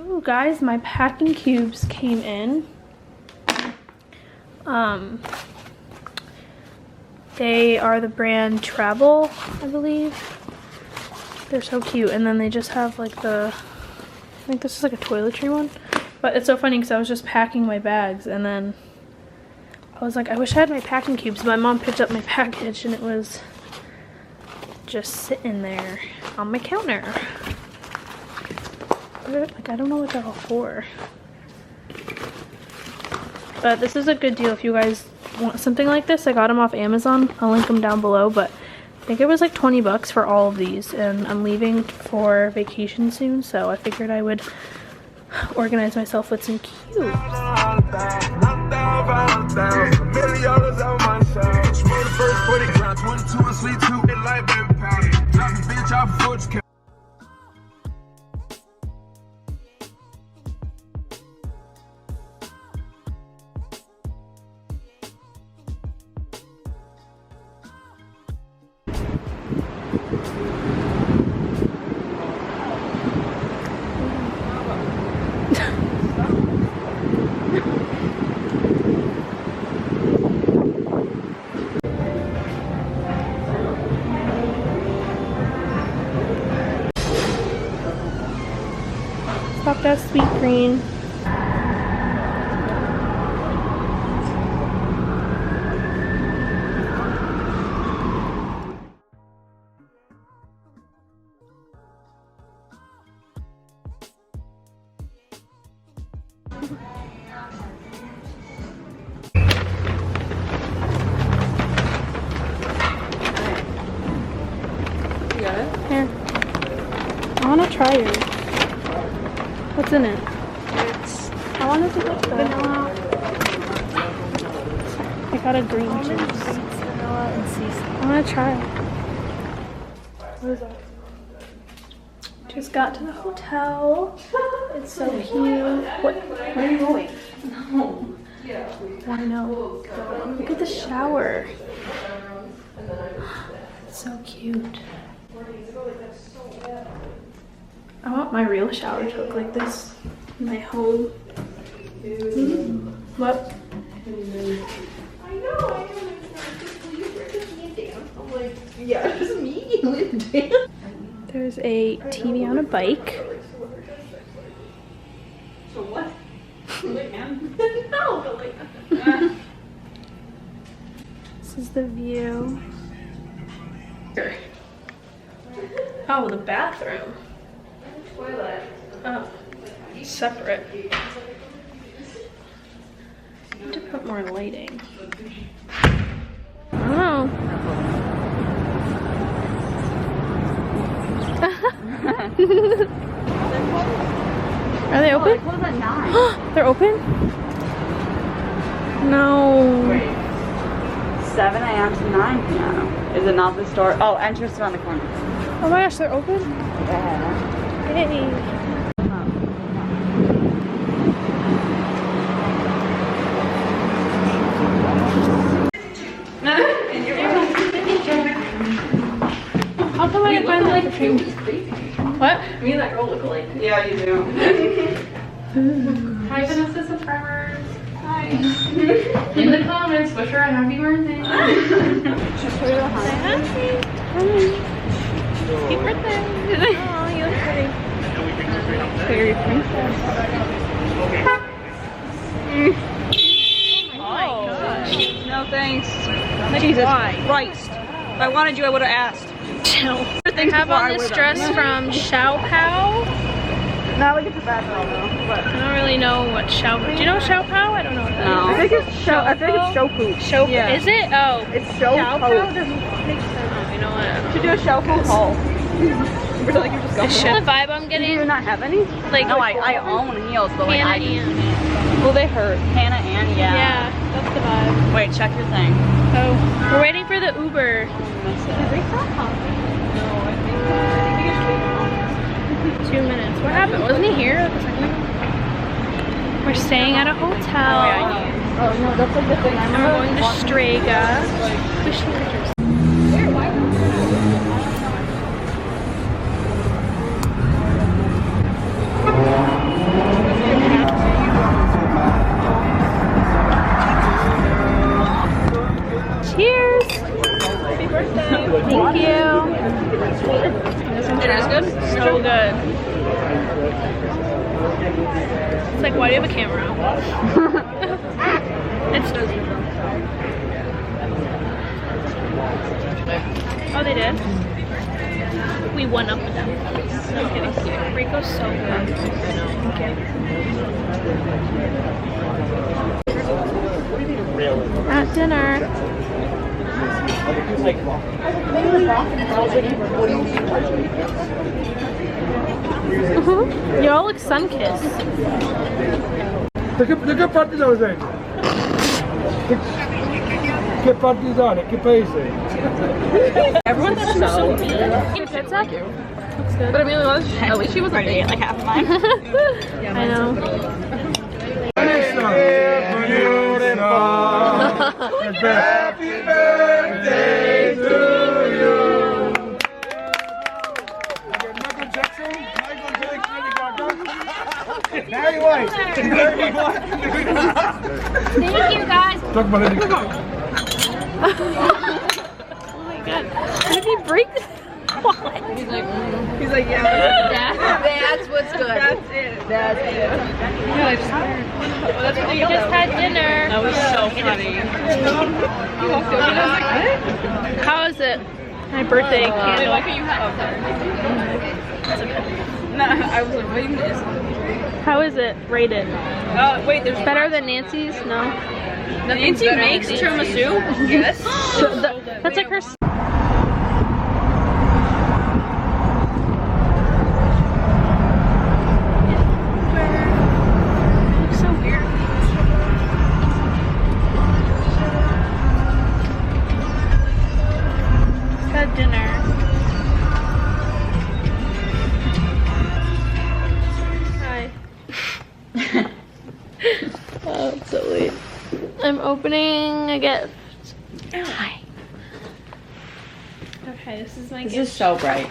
Oh guys, my packing cubes came in. They are the brand Travel, I believe. They're so cute. And then they just have like the, I think this is like a toiletry one. But it's so funny because I was just packing my bags and then I was like, I wish I had my packing cubes. My mom picked up my package and it was just sitting there on my counter. Like, I don't know what they're all for. But this is a good deal if you guys want something like this. I got them off Amazon. I'll link them down below, but I think it was like 20 bucks for all of these, and I'm leaving for vacation soon, so I figured I would organize myself with some cubes. Stopped at Sweet Green. You got it? Here. I want to try yours. What's in it? I wanted to get the vanilla. I got a green juice. Vanilla and sea salt. I want to try it. What is that? Just got to the hotel. It's so cute. What? Where are you going? No. I know. Look at the shower. It's so cute. I want my real shower to look like this. My home. What? I know. Will you break this me down? I'm like, yeah, it's just me. You live down. There's a TV on a bike. So what? No, but like. This is the view. Oh, the bathroom. Toilet. Oh, separate. Need to put more lighting. Oh. Are they open? Close at 9. They're open? No. 7 a.m. to 9 p.m. Is it not the store? Oh, entrance around the corner. Oh my gosh, they're open? Yeah. Hey. How come I can find like what? Me and that girl look alike. Yeah, you do. Hi, Vanessa subscribers. Hi. In the comments, wish her a happy birthday. Happy birthday. Oh, you look pretty. Fairy princess. Oh my gosh. No thanks. Jesus Christ. If I wanted you, I would have asked. I have on this dress from Xiao Pao. Not like it's a bad girl though. But I don't really know what Xiao. Do you know Xiao Pao? I don't know what that no. is. I think it's Shofu. Shofu. Yeah. Is it? Oh. It's Xiao Pao Shofu. doesn't make sense. Oh, you know what? To do a Shofu haul. Really, like you're just going. The vibe I'm Do getting. you not have any? Like No, I own heels, but like I Hannah do. Ann. Well, they hurt. Hannah Ann, yeah. Yeah, that's the vibe. Wait, check your thing. Oh, we're waiting for the Uber. Did they stop talking? 2 minutes. What happened? Wasn't he here like a second ago? We're staying at a hotel. Oh no, that's like the thing. I And remember we're going to Strega. Push the pictures. so good. It's like, why do you have a camera? It's oh, they did? We won up with them. No kidding. Rico's so good. Okay. At dinner. You all look sun-kissed. Che parti dove sei? Che partigiani, che paese? Everyone's so mean. Pizza? Looks good. But Amelia was, at least she wasn't ready at like half of mine. I know. Happy birthday to you. Michael Jackson, Lady Gaga. Barry White. Thank you, guys. Talk about Lady Gaga. Oh my god. What did he break this? What? He's like, yeah. That's what's good. That's it. That's it. Yeah, I just we just had dinner. That was so funny. How is it? My birthday candle. What can you have? No, I was like, waiting this. How is it rated? Wait, there's Better than Nancy's? No. Nancy makes tiramisu? Yes. That's like her. Looks so weird. Had dinner. Hi. Oh, it's so late. I'm opening a gift. Hi. Okay, this is my This gift. is so bright.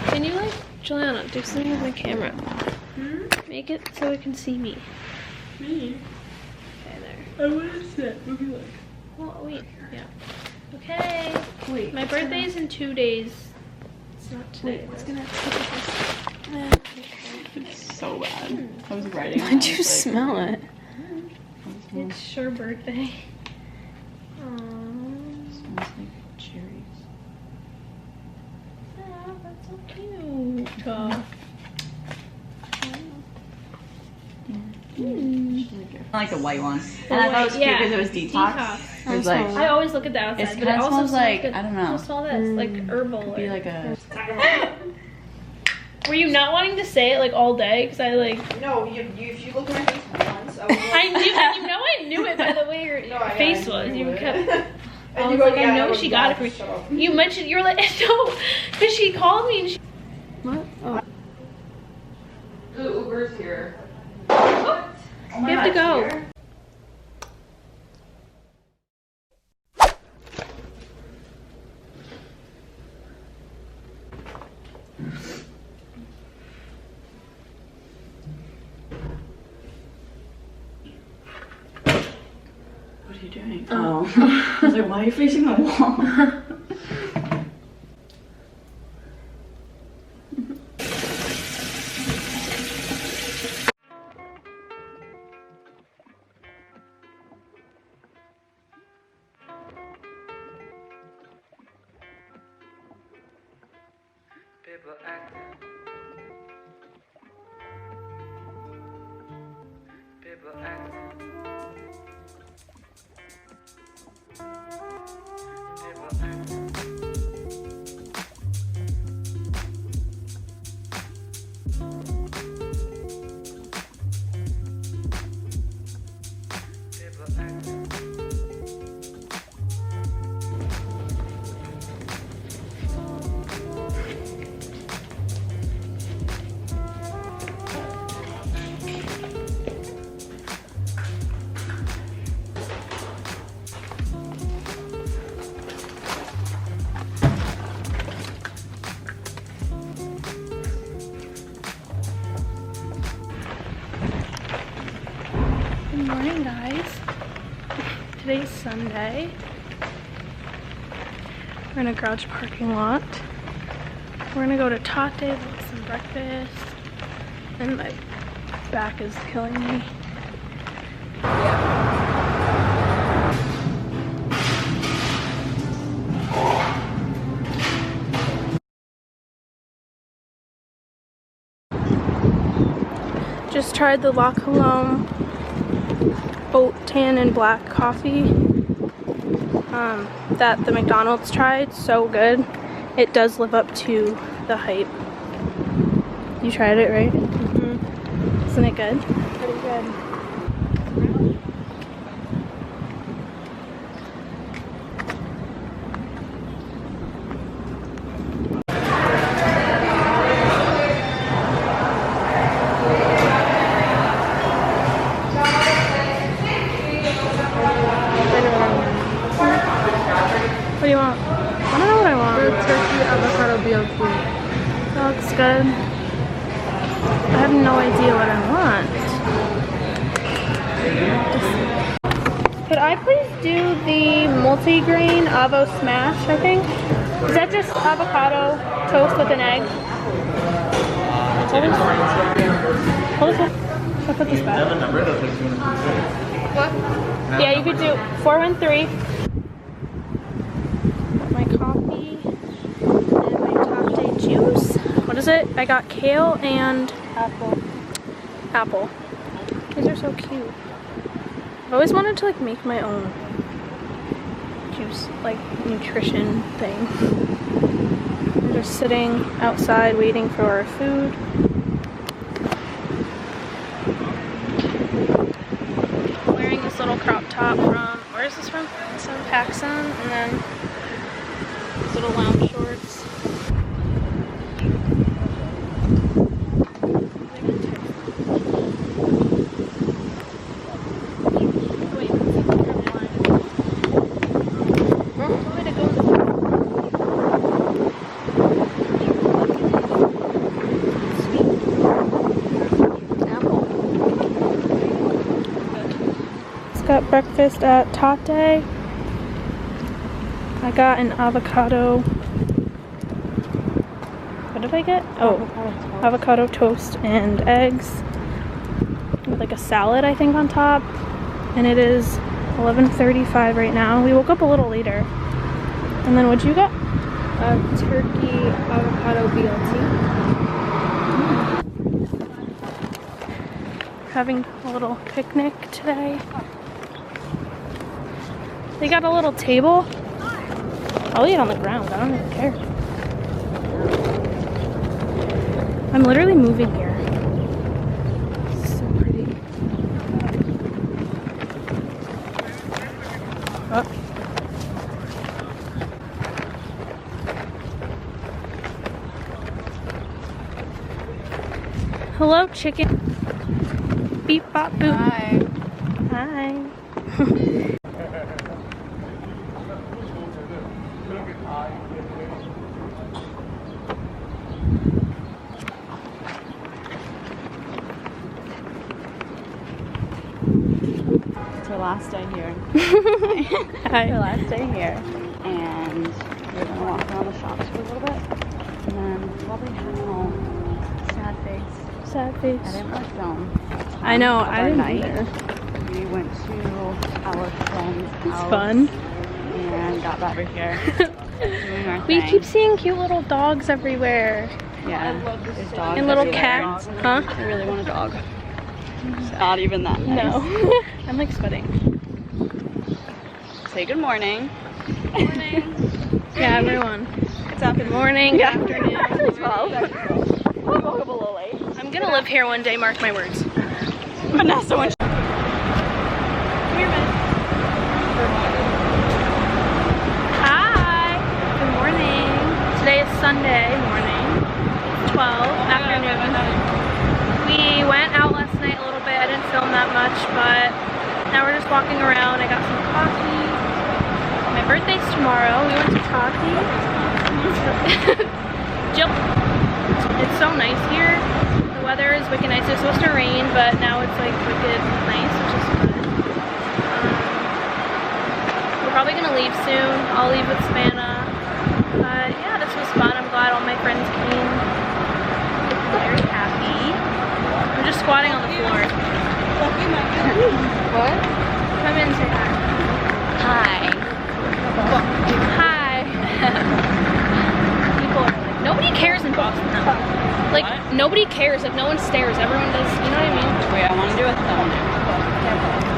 Can you like, Juliana, do something with my camera? Make it so it can see me. Me? Okay, there. I want to sit. What do you like? Well, wait. Yeah. Okay. Wait. My birthday's in 2 days. It's not today. Wait, It's gonna have to It's so bad. I was writing. Why'd you smell it? It's your birthday. Smells like cherries. Oh, that's so cute. I like the white one. And I thought it was cute because it was detox. It was like, I always look at the outside, It but it kinda also smells like, good. I don't know. Just smell this, like herbal. be or- like a. Were you not wanting to say it like all day? Because I like. No, if you look at my face once, I was like, I knew, and you know I knew it by the way your No, I- face I was. knew You it. kept. And I you was go, like, yeah, I know was she got it bad. for Shut up. me. You mentioned, you were like, no, because she called me and she. What? Oh. The Uber's here. You have to go. What are you doing? Oh. I was like, why are you facing the wall? People acting. People acting. People acting. People acting. Good morning, guys. Today's Sunday. We're in a garage parking lot. We're gonna go to Tate, get some breakfast. And my back is killing me. Just tried the La Colombe oat tan and black coffee that the McDonald's tried. So good. It does live up to the hype. You tried it, right? Mm-hmm. Isn't it good? Pretty good. What do you want? I don't know what I want. The turkey avocado BLT. That looks good. I have no idea what I want. Could I please do the multi-grain avo smash, I think? Is that just avocado toast with an egg? Hold this one. I'll put this back. What? Yeah, you could do 413. My coffee and my Tate juice. What is it? I got kale and apple. These are so cute. I've always wanted to like make my own juice, like nutrition thing. We're just sitting outside waiting for our food. I'm wearing this little crop top from, where is this from? It's from PacSun, and then these little lounge shorts. Got breakfast at Tate. I got an avocado. What did I get? Oh, avocado toast and eggs with like a salad, I think, on top. And it is 11:35 right now. We woke up a little later. And then what'd you get? A turkey avocado BLT. Having a little picnic today. They got a little table. I'll eat on the ground. I don't even care. I'm literally moving here. It's so pretty. Oh. Hello, chicken. Beep bop boop. Hi. Hi. It's our last day here. Hi. Our last day here. And we're gonna walk around the shops for a little bit. And then probably head home. Sad face. Sad I face. didn't really film. I know, of I our didn't night. either. We went to our friend's It's house. fun. And got over here. Doing our We thing. keep seeing cute little dogs everywhere. Yeah. There's dogs And little everywhere. cats. Huh? I really want a dog. It's not even that nice. No. I'm like sweating. Say good morning. Morning. Yeah, everyone. It's after Good morning, Yeah. good afternoon. 12. I woke up a little late. I'm gonna live here one day, mark my words. Vanessa went. Come here, man. Hi. Good morning. Today is Sunday morning. 12 afternoon. We went out last night a little bit. I didn't film that much, but now we're just walking around. I got some coffee. My birthday's tomorrow. We went to Tati. Jill. It's so nice here. The weather is wicked nice. It's supposed to rain, but now it's like wicked nice, which is good. We're probably gonna leave soon. I'll leave with Savannah. What? Come in and say hi. Hi. People are like, nobody cares in Boston though. Like, nobody cares. Like, no one stares. Everyone does, you know what I mean? Wait, I want to do a thumbnail.